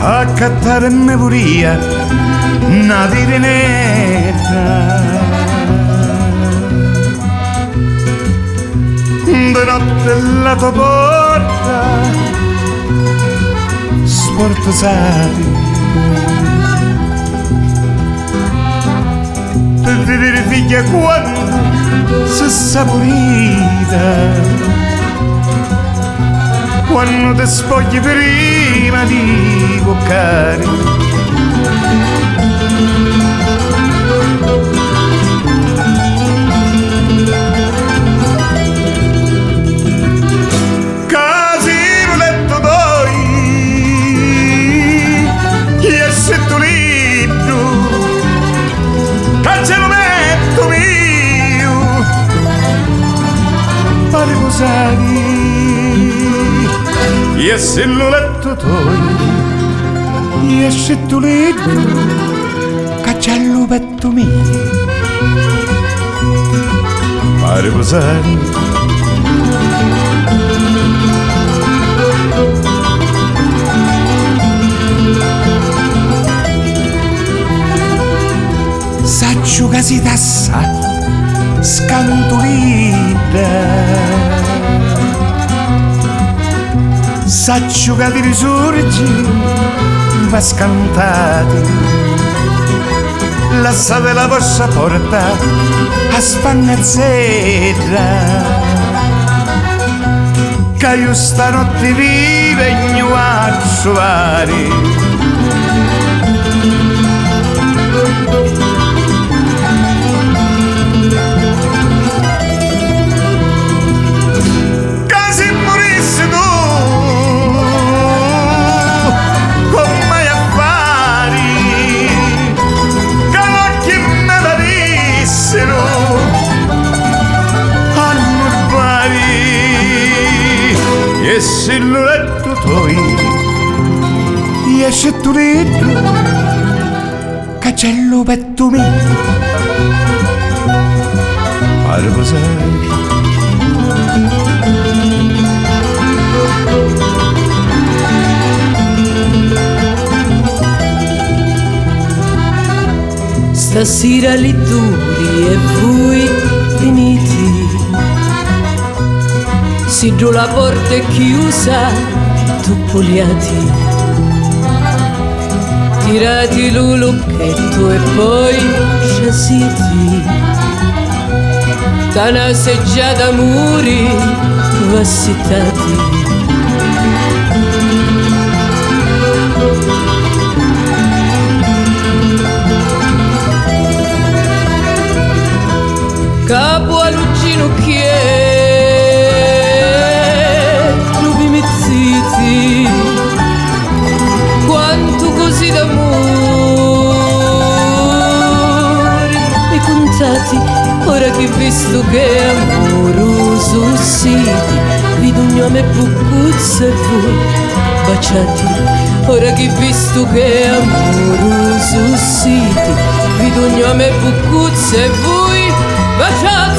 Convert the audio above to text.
A cattarmi puria una tirinetta di notte la tua porta sportosati per vedere figlia quando si saporita, quando ti spogli prima di boccare. Casi in letto poi, e se tu libro, che ce lo metto mio, pare posare. E se lo letto toi, e se tu letto, cacciallo petto mio, pare posare. Saccio che si tassa, scantolita, saccio che ti risorgi, va scantati, lasciate la vostra porta a spannazzera, che io stanotte vive in a trovare. E se lo letto toi, e se tu letto, cacciallo petto mio, pare posare. Stasera li duri e voi finiti, si giù la porta è chiusa, tu poliati, tirati l'ulucchetto e poi scesiti, da una seggiata muri vassitati. Capo all'uccino che quanto così d'amore e contati, ora che visto che amoroso siete, vi d'ugnome buccuzza e voi baciati, ora che visto che amoroso siete, vi d'ugnome buccuzza e voi baciati.